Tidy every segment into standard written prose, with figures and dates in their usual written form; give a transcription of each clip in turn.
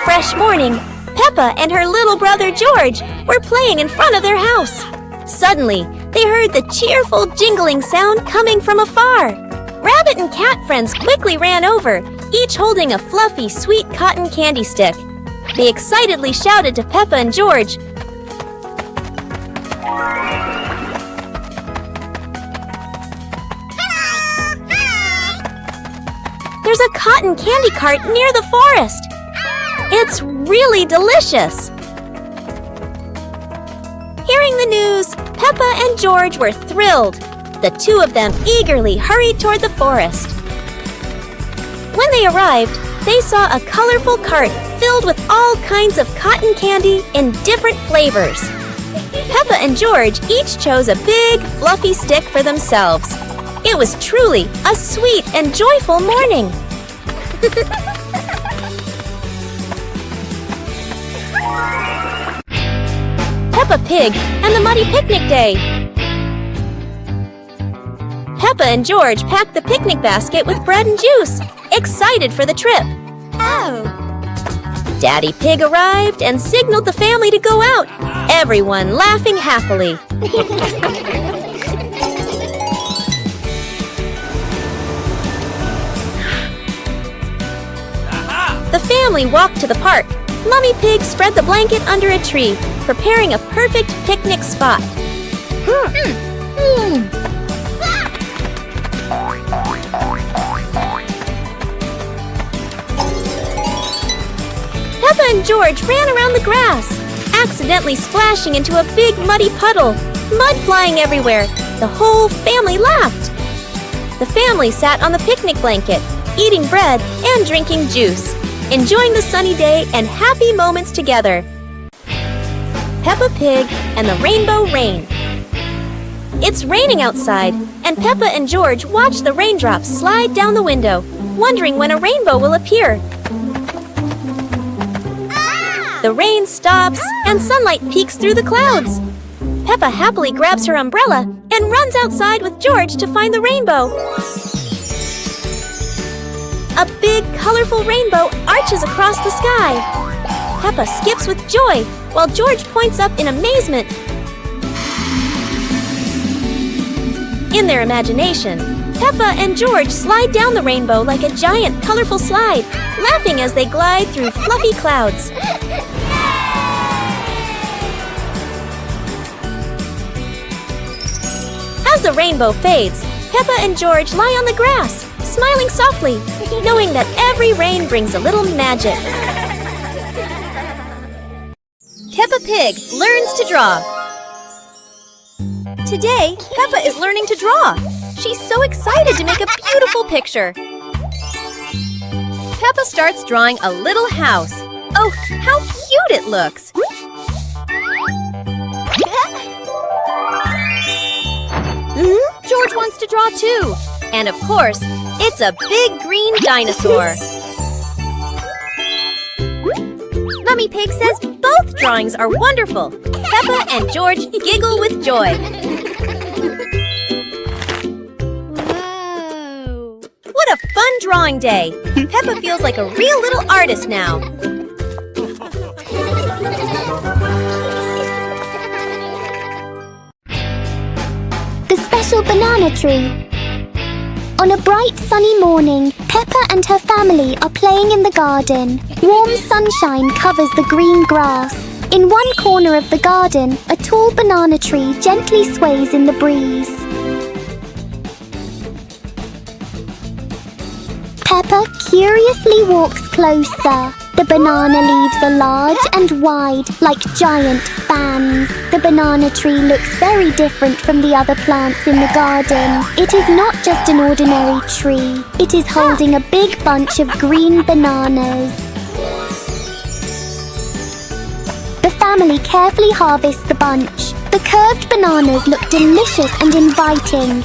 fresh morning, Peppa and her little brother George were playing in front of their house. Suddenly, they heard the cheerful jingling sound coming from afar. Rabbit and cat friends quickly ran over, each holding a fluffy, sweet cotton candy stick. They excitedly shouted to Peppa and George, "There's a cotton candy cart near the forest. It's really delicious." Hearing the news, Peppa and George were thrilled. The two of them eagerly hurried toward the forest. When they arrived, they saw a colorful cart filled with all kinds of cotton candy in different flavors. Peppa and George each chose a big, fluffy stick for themselves. It was truly a sweet and joyful morning. Peppa Pig and the Muddy Picnic Day. Peppa and George packed the picnic basket with bread and juice, excited for the trip. Oh! Daddy Pig arrived and signaled the family to go out, everyone laughing happily. The family walked to the park. Mummy Pig spread the blanket under a tree, preparing a perfect picnic spot. Peppa and George ran around the grass, accidentally splashing into a big muddy puddle, mud flying everywhere. The whole family laughed. The family sat on the picnic blanket, eating bread and drinking juice, enjoying the sunny day and happy moments together. Peppa Pig and the Rainbow Rain. It's raining outside, and Peppa and George watch the raindrops slide down the window, wondering when a rainbow will appear. The rain stops, and sunlight peeks through the clouds. Peppa happily grabs her umbrella and runs outside with George to find the rainbow. A big, colorful rainbow arches across the sky. Peppa skips with joy, while George points up in amazement. In their imagination, Peppa and George slide down the rainbow like a giant, colorful slide, laughing as they glide through fluffy clouds. As the rainbow fades, Peppa and George lie on the grass, smiling softly, knowing that every rain brings a little magic. Peppa Pig learns to draw. Today, Peppa is learning to draw. She's so excited to make a beautiful picture. Peppa starts drawing a little house. Oh, how cute it looks! George wants to draw too. And of course, it's a big green dinosaur. Mummy Pig says both drawings are wonderful. Peppa and George giggle with joy. Whoa! What a fun drawing day! Peppa feels like a real little artist now. The special banana tree. On a bright sunny morning, Peppa and her family are playing in the garden. Warm sunshine covers the green grass. In one corner of the garden, a tall banana tree gently sways in the breeze. Peppa curiously walks closer. The banana leaves are large and wide, like giant fans. The banana tree looks very different from the other plants in the garden. It is not just an ordinary tree. It is holding a big bunch of green bananas. The family carefully harvests the bunch. The curved bananas look delicious and inviting.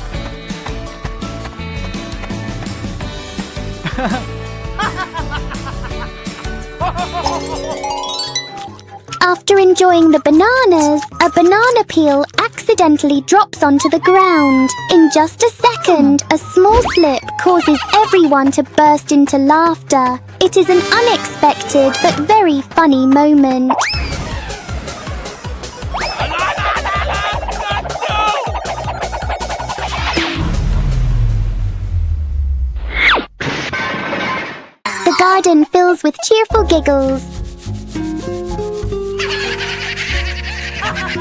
After enjoying the bananas, a banana peel accidentally accidentally drops onto the ground. In just a second, a small slip causes everyone to burst into laughter. It is an unexpected but very funny moment. The garden fills with cheerful giggles.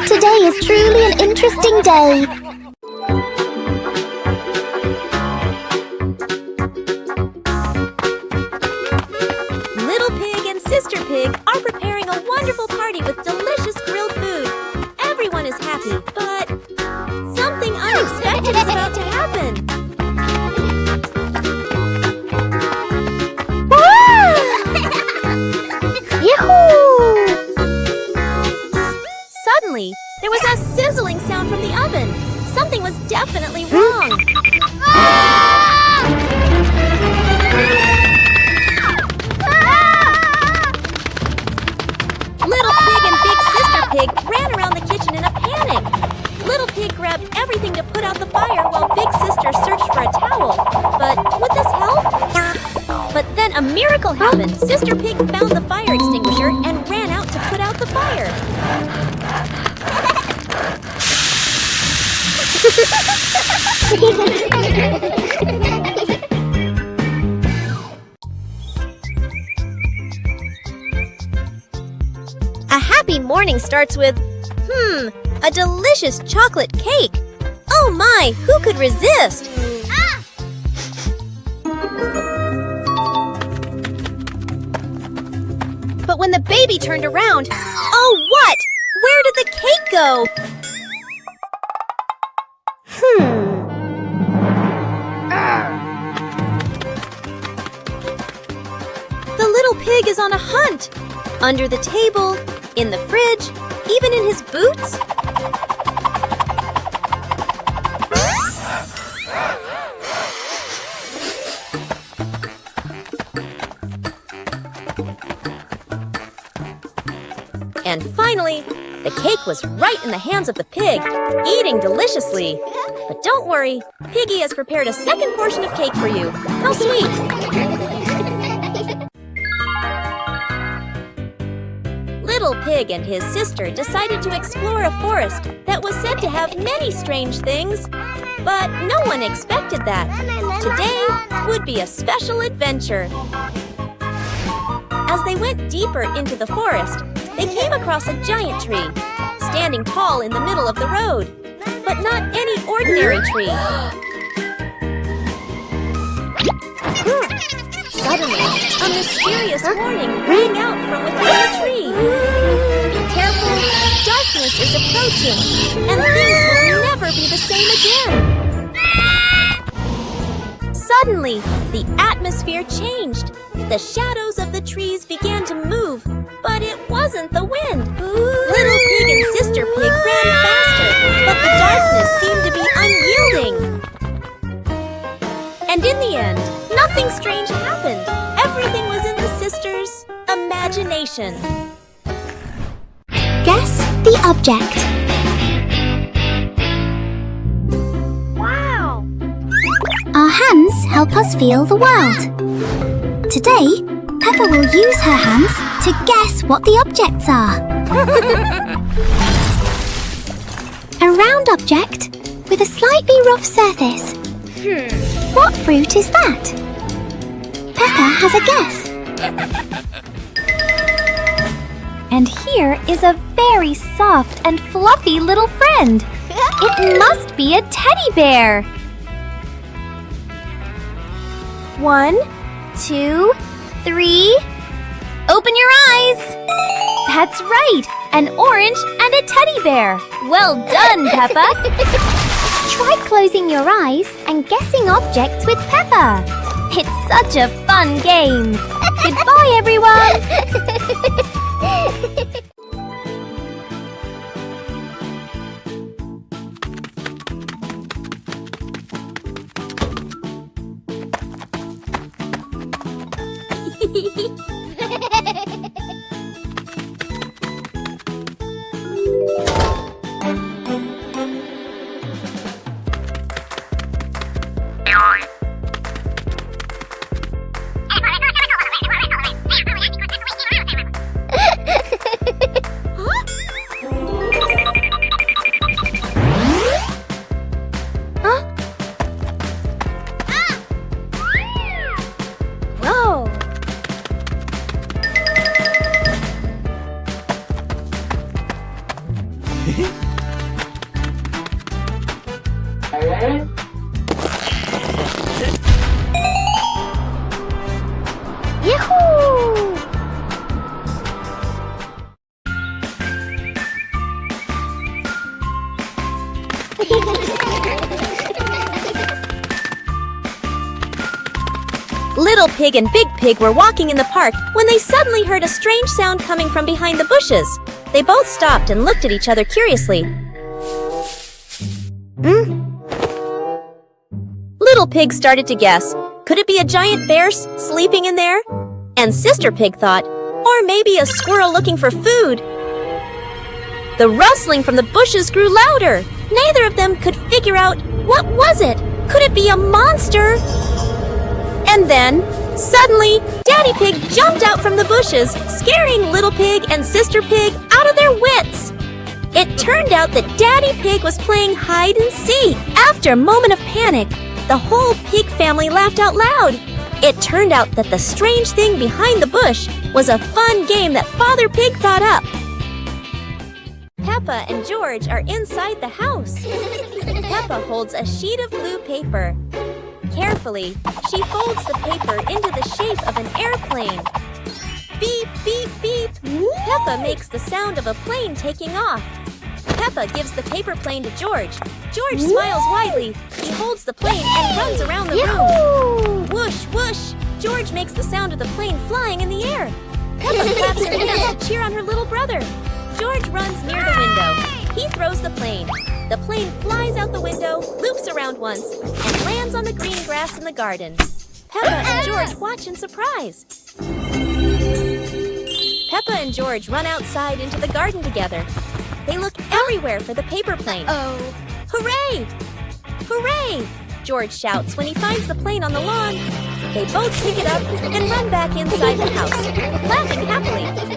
Today is truly an interesting day. Little Pig and Sister Pig are preparing a wonderful party with delicious grilled food. Everyone is happy, but something unexpected is about to happen. Suddenly, there was a sizzling sound from the oven. Something was definitely wrong. Little Pig and Big Sister Pig ran around the kitchen in a panic. Little Pig grabbed everything to put out the fire while Big Sister searched for a towel. But would this help? But then a miracle happened. Sister Pig found the fire extinguisher and ran out to put out the fire. A happy morning starts with, a delicious chocolate cake. Oh my, who could resist? But when the baby turned around, oh what? Where did the cake go? The little pig is on a hunt. Under the table, in the fridge, even in his boots. And finally, the cake was right in the hands of the pig, eating deliciously. But don't worry, Piggy has prepared a second portion of cake for you. How sweet! Little Pig and his sister decided to explore a forest that was said to have many strange things. But no one expected that. Today would be a special adventure. As they went deeper into the forest, they came across a giant tree, standing tall in the middle of the road. But not any ordinary tree. Suddenly, a mysterious warning rang out from within the tree. Be careful, darkness is approaching, and things will never be the same again. Suddenly, the atmosphere changed. The shadows of the trees began to move, but it wasn't the wind. Little Pig and Sister Pig ran faster, but the darkness seemed to be unyielding. And in the end, nothing strange happened. Everything was in the sisters' imagination. Guess the object. Wow! Our hands help us feel the world. Today, Peppa will use her hands to guess what the objects are. A round object with a slightly rough surface. What fruit is that? Peppa has a guess. And here is a very soft and fluffy little friend. It must be a teddy bear. 1, 2, 3. Open your eyes. That's right, an orange and a teddy bear. Well done, Peppa. Try closing your eyes and guessing objects with Peppa. It's such a fun game. Goodbye, everyone. Little Pig and Big Pig were walking in the park when they suddenly heard a strange sound coming from behind the bushes. They both stopped and looked at each other curiously. Little Pig started to guess. Could it be a giant bear sleeping in there? And Sister Pig thought, or maybe a squirrel looking for food. The rustling from the bushes grew louder. Neither of them could figure out what was it. Could it be a monster? And then, suddenly, Daddy Pig jumped out from the bushes, scaring Little Pig and Sister Pig out of their wits. It turned out that Daddy Pig was playing hide and seek. After a moment of panic, the whole pig family laughed out loud. It turned out that the strange thing behind the bush was a fun game that Father Pig thought up. Peppa and George are inside the house. Peppa holds a sheet of blue paper. Carefully, she folds the paper into the shape of an airplane. Beep, beep, beep. Peppa makes the sound of a plane taking off. Peppa gives the paper plane to George. George smiles widely. He holds the plane and runs around the room. Whoosh, whoosh. George makes the sound of the plane flying in the air. Peppa claps her hands to cheer on her little brother. George runs near the window. He throws the plane. The plane flies out the window, loops around once, and lands on the green grass in the garden. Peppa and George watch in surprise. Peppa and George run outside into the garden together. They look everywhere for the paper plane. Hooray! Hooray! George shouts when he finds the plane on the lawn. They both pick it up and run back inside the house, laughing happily.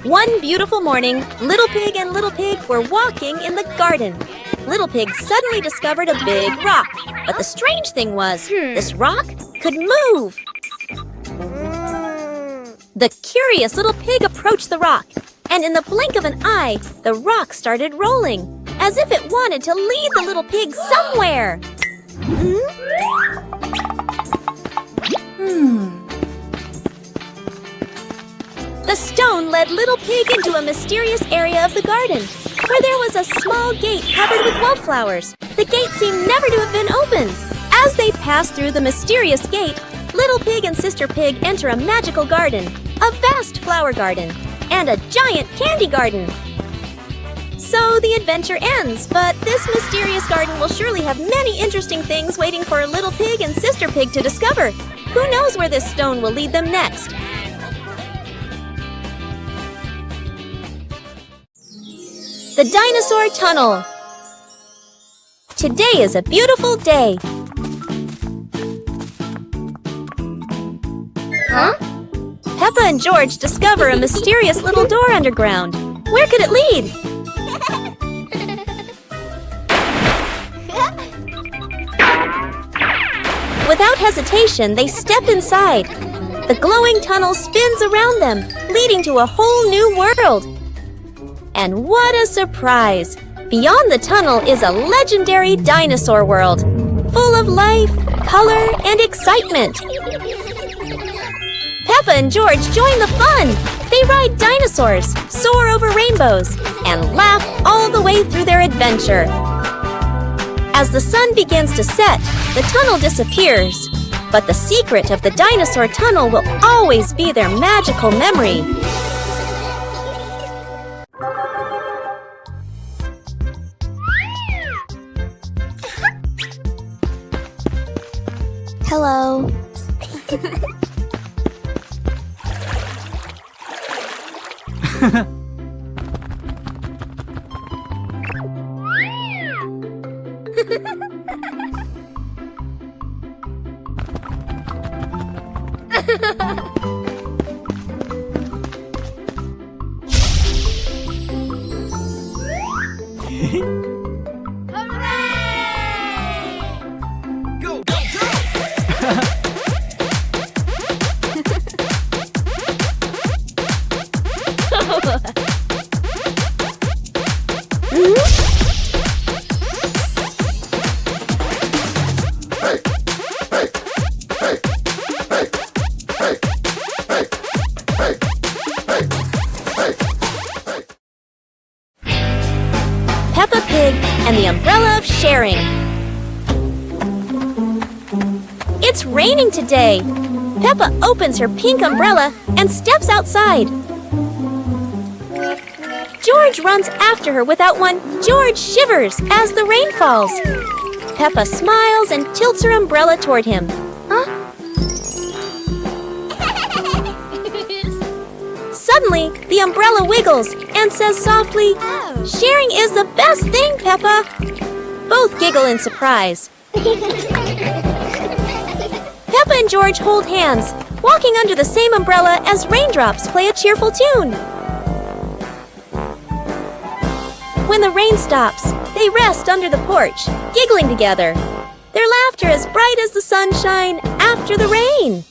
One beautiful morning, Little Pig and Little Pig were walking in the garden. Little Pig suddenly discovered a big rock. But the strange thing was, this rock could move. The curious Little Pig approached the rock, and in the blink of an eye, the rock started rolling, as if it wanted to lead the Little Pig somewhere. The stone led Little Pig into a mysterious area of the garden, where there was a small gate covered with wildflowers. The gate seemed never to have been opened. As they passed through the mysterious gate, Little Pig and Sister Pig enter a magical garden, a vast flower garden, and a giant candy garden. So the adventure ends, but this mysterious garden will surely have many interesting things waiting for Little Pig and Sister Pig to discover. Who knows where this stone will lead them next? The Dinosaur Tunnel. Today is a beautiful day. Peppa and George discover a mysterious little door underground. Where could it lead? Without hesitation, they step inside. The glowing tunnel spins around them, leading to a whole new world. And what a surprise! Beyond the tunnel is a legendary dinosaur world, full of life, color, and excitement. Peppa and George join the fun! They ride dinosaurs, soar over rainbows, and laugh all the way through their adventure. As the sun begins to set, the tunnel disappears. But the secret of the dinosaur tunnel will always be their magical memory. Hello. Go, go, go! Peppa Pig and the Umbrella of Sharing. It's raining today. Peppa opens her pink umbrella and steps outside. George runs after her without one. George shivers as the rain falls. Peppa smiles and tilts her umbrella toward him. Suddenly, the umbrella wiggles and says softly, "Sharing is the best thing, Peppa." Both giggle in surprise. Peppa and George hold hands, walking under the same umbrella as raindrops play a cheerful tune. When the rain stops, they rest under the porch, giggling together. Their laughter as bright as the sunshine after the rain.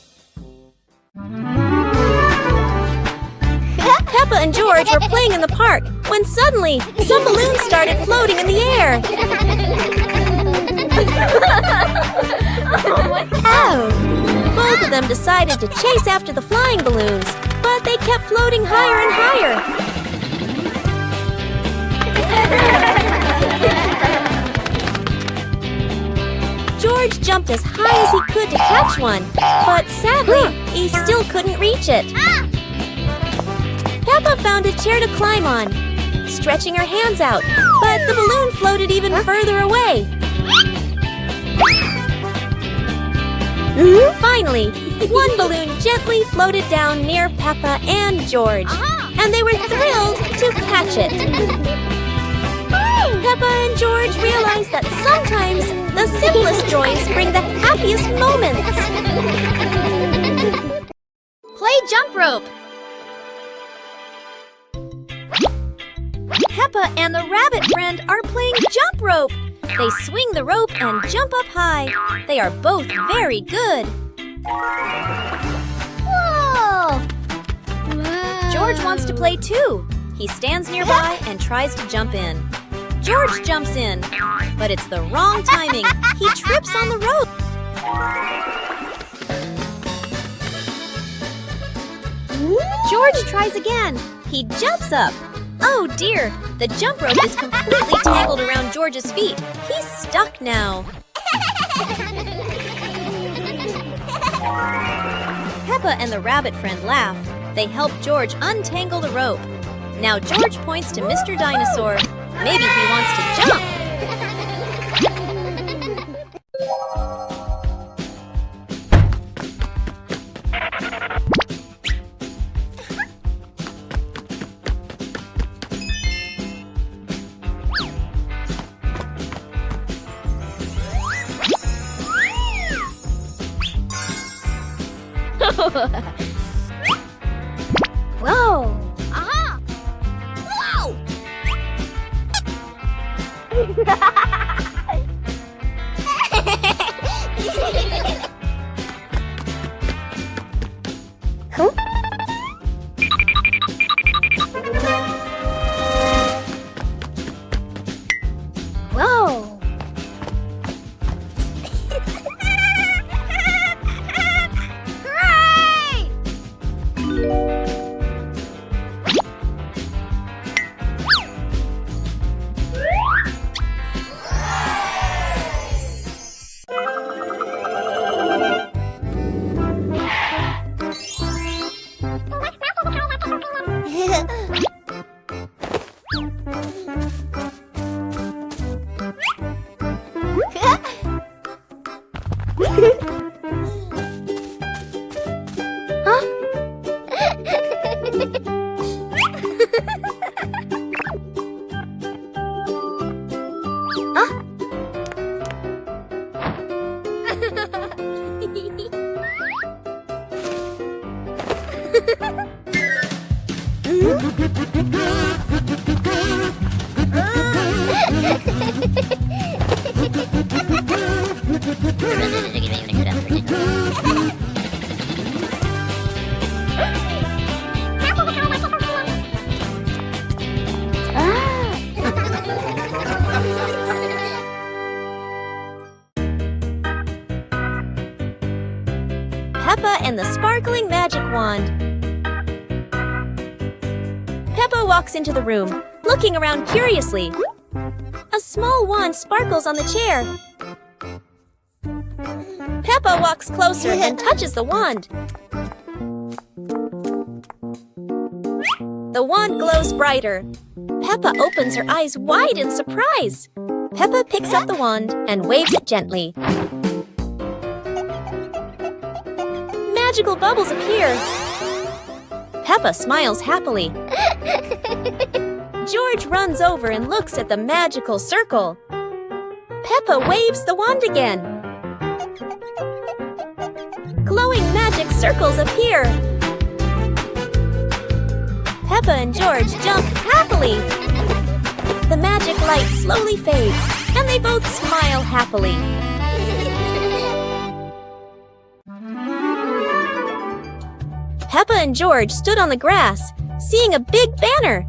Peppa and George were playing in the park when suddenly some balloons started floating in the air. Both of them decided to chase after the flying balloons, but they kept floating higher and higher. George jumped as high as he could to catch one, but sadly, he still couldn't reach it. Peppa found a chair to climb on, stretching her hands out, but the balloon floated even further away. Finally, one balloon gently floated down near Peppa and George, and they were thrilled to catch it. Peppa and George realized that sometimes the simplest joys bring the happiest moments. Play jump rope. Peppa and the rabbit friend are playing jump rope. They swing the rope and jump up high. They are both very good. Whoa! George wants to play too. He stands nearby and tries to jump in. George jumps in, but it's the wrong timing. He trips on the rope. George tries again. He jumps up. Oh dear, the jump rope is completely tangled around George's feet. He's stuck now. Peppa and the rabbit friend laugh. They help George untangle the rope. Now George points to Mr. Dinosaur. Maybe he wants to jump. Whoa! Whoa! Huh? Whoa! Hooray! Peppa and the Sparkling Magic Wand. Peppa walks into the room, looking around curiously. A small wand sparkles on the chair. Peppa walks closer and touches the wand. The wand glows brighter. Peppa opens her eyes wide in surprise. Peppa picks up the wand and waves it gently. Magical bubbles appear. Peppa smiles happily. George runs over and looks at the magical circle. Peppa waves the wand again. Glowing magic circles appear. Peppa and George jump happily. The magic light slowly fades, and they both smile happily. Peppa and George stood on the grass, seeing a big banner.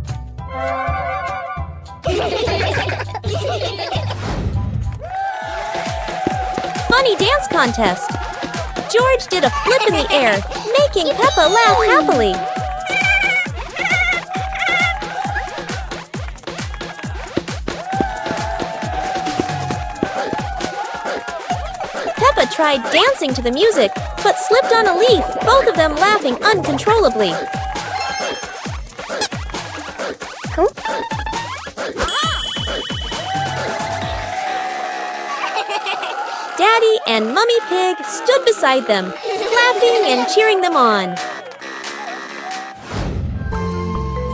Funny dance contest. George did a flip in the air, making Peppa laugh happily. Peppa tried dancing to the music, but slipped on a leaf, both of them laughing uncontrollably. Daddy and Mummy Pig stood beside them, clapping and cheering them on.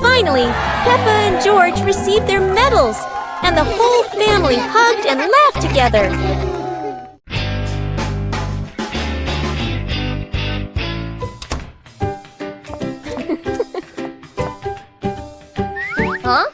Finally, Peppa and George received their medals, and the whole family hugged and laughed together. Huh?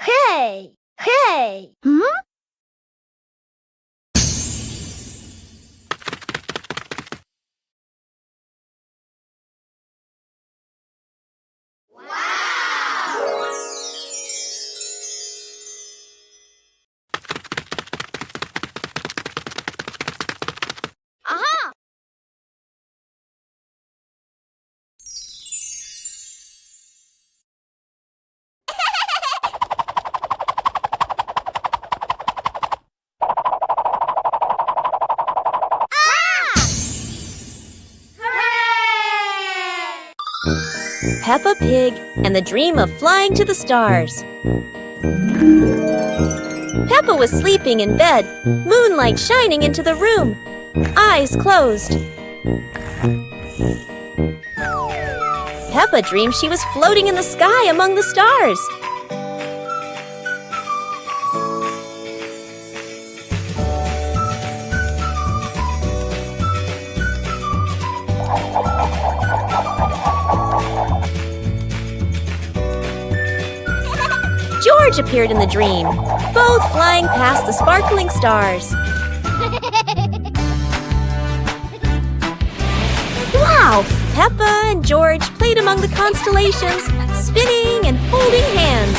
Hey! Hey! Aha! Peppa Pig and the Dream of Flying to the Stars. Peppa was sleeping in bed, moonlight shining into the room, eyes closed. Peppa dreamed she was floating in the sky among the stars. George appeared in the dream, both flying past the sparkling stars. Wow! Peppa and George played among the constellations, spinning and holding hands.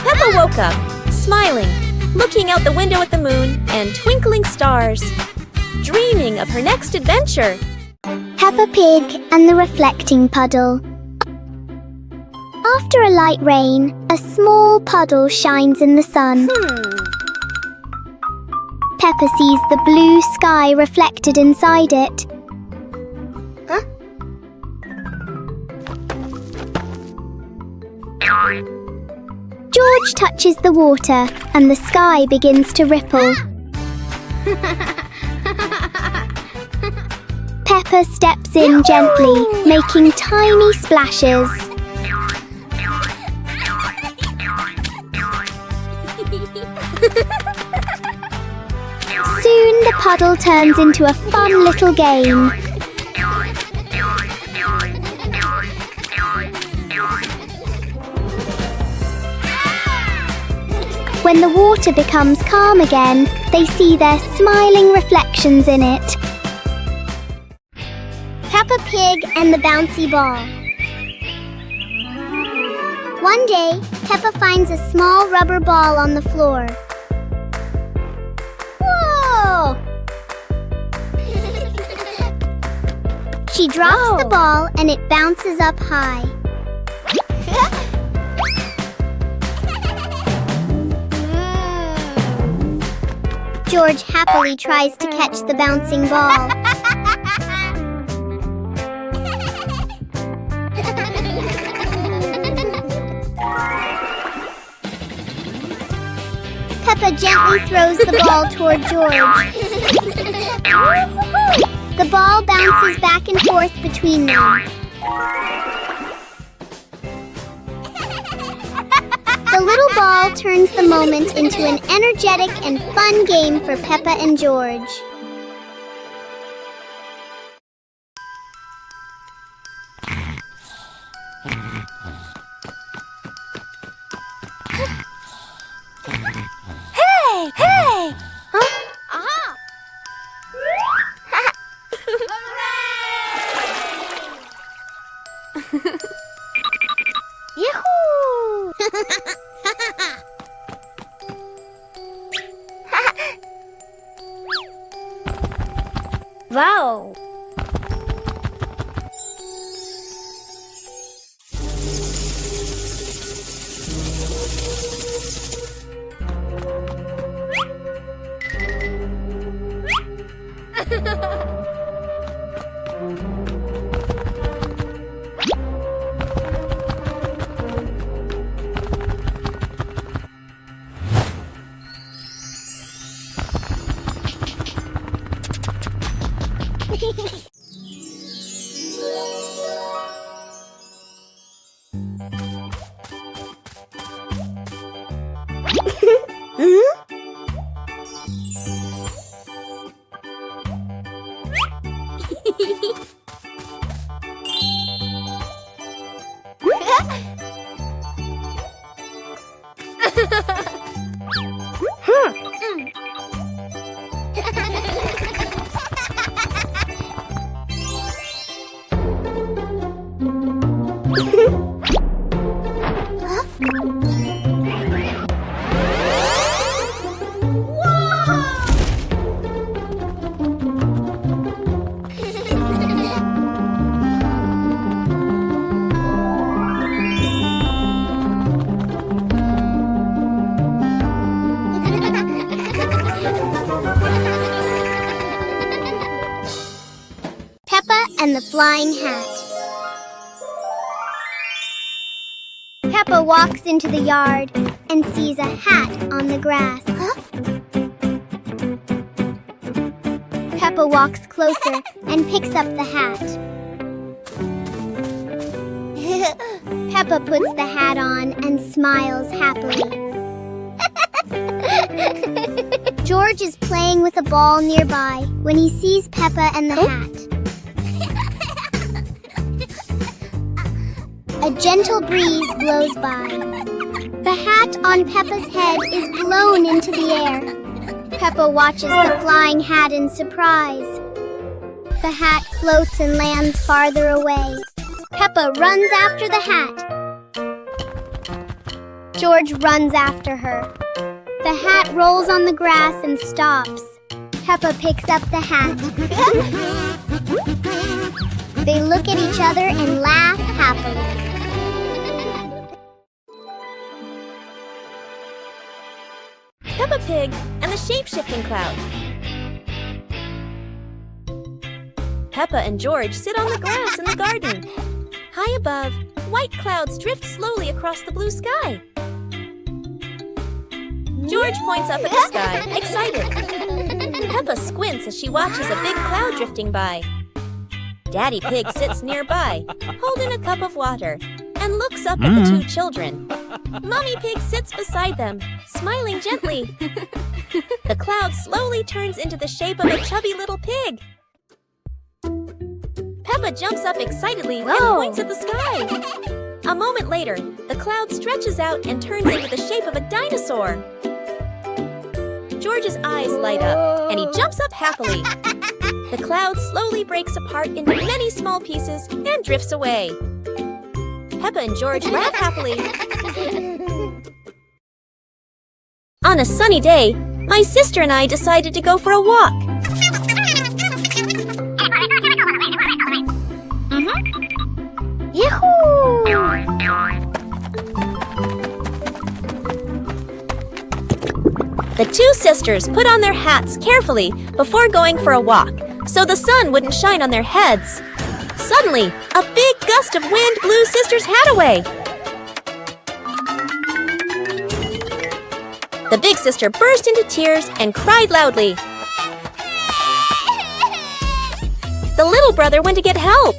Peppa woke up, smiling, looking out the window at the moon and twinkling stars, dreaming of her next adventure. Peppa Pig and the reflecting puddle. After a light rain, a small puddle shines in the sun. Peppa sees the blue sky reflected inside it. Huh? George touches the water and the sky begins to ripple. Peppa steps in gently, making tiny splashes. Soon the puddle turns into a fun little game. When the water becomes calm again, they see their smiling reflections in it. Peppa Pig and the bouncy ball. One day, Peppa finds a small rubber ball on the floor. Whoa! She drops the ball and it bounces up high. George happily tries to catch the bouncing ball. Peppa gently throws the ball toward George. The ball bounces back and forth between them. The little ball turns the moment into an energetic and fun game for Peppa and George. Hey! Hey! Huh? Aha! Yahoo! Wow! Peppa and the Flying Hat. Peppa walks into the yard and sees a hat on the grass. Peppa walks closer and picks up the hat. Peppa puts the hat on and smiles happily. George is playing with a ball nearby when he sees Peppa and the hat. A gentle breeze blows by. The hat on Peppa's head is blown into the air. Peppa watches the flying hat in surprise. The hat floats and lands farther away. Peppa runs after the hat. George runs after her. The hat rolls on the grass and stops. Peppa picks up the hat. They look at each other and laugh happily. Peppa Pig and the Shape-Shifting Cloud. Peppa and George sit on the grass in the garden. High above, white clouds drift slowly across the blue sky. George points up at the sky, excited. Peppa squints as she watches a big cloud drifting by. Daddy Pig sits nearby, holding a cup of water, and looks up at the two children. Mommy Pig sits beside them, smiling gently. The cloud slowly turns into the shape of a chubby little pig. Peppa jumps up excitedly and points at the sky. A moment later, the cloud stretches out and turns into the shape of a dinosaur. George's eyes light up, and he jumps up happily. The cloud slowly breaks apart into many small pieces and drifts away. Peppa and George laugh happily. On a sunny day, my sister and I decided to go for a walk. Yahoo! The two sisters put on their hats carefully before going for a walk, so the sun wouldn't shine on their heads. Suddenly, a big gust of wind blew Sister's hat away. The big sister burst into tears and cried loudly. The little brother went to get help.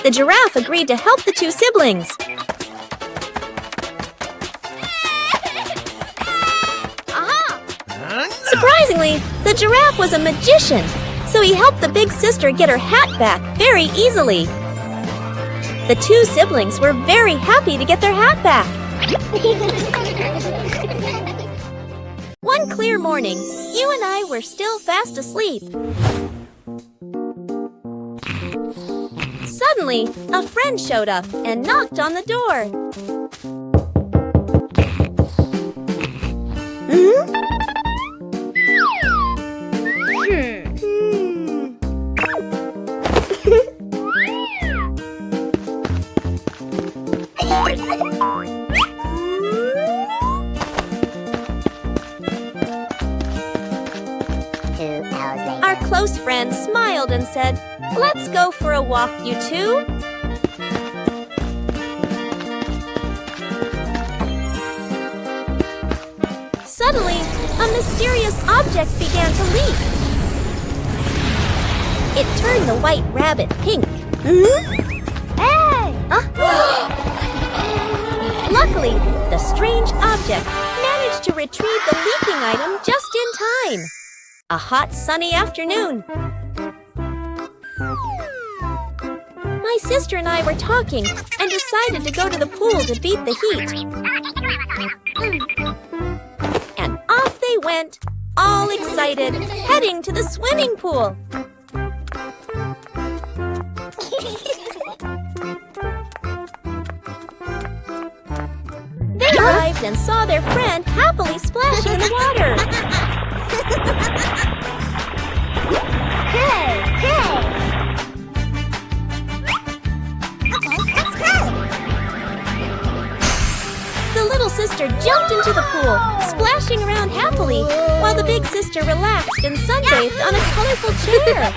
The giraffe agreed to help the two siblings. Surprisingly, the giraffe was a magician, so he helped the big sister get her hat back very easily. The two siblings were very happy to get their hat back. One clear morning, you and I were still fast asleep. Suddenly, a friend showed up and knocked on the door. Our close friend smiled and said, "Let's go for a walk, you two." Suddenly, a mysterious object began to leak. It turned the white rabbit pink. Hey! Luckily, the strange object managed to retrieve the leaking item just in time. A hot, sunny afternoon. My sister and I were talking and decided to go to the pool to beat the heat. And off they went, all excited, heading to the swimming pool. They arrived and saw their friend happily splashing in the water. Hey! Hey! Let's go! The little sister jumped into the pool, splashing around happily, while the big sister relaxed and sunbathed on a colorful chair.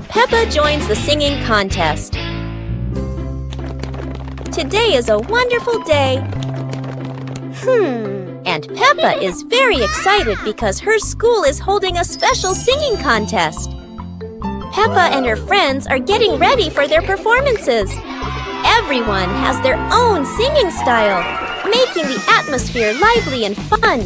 Peppa joins the singing contest. Today is a wonderful day. And Peppa is very excited because her school is holding a special singing contest. Peppa and her friends are getting ready for their performances. Everyone has their own singing style, making the atmosphere lively and fun.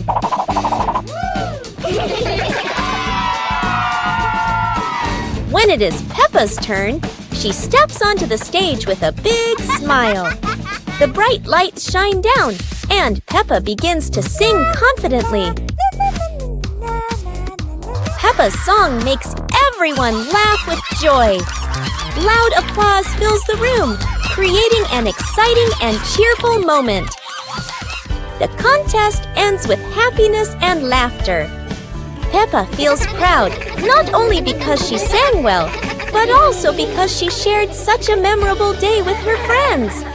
When it is Peppa's turn, she steps onto the stage with a big smile. The bright lights shine down, and Peppa begins to sing confidently. Peppa's song makes everyone laugh with joy. Loud applause fills the room, creating an exciting and cheerful moment. The contest ends with happiness and laughter. Peppa feels proud not only because she sang well, but also because she shared such a memorable day with her friends.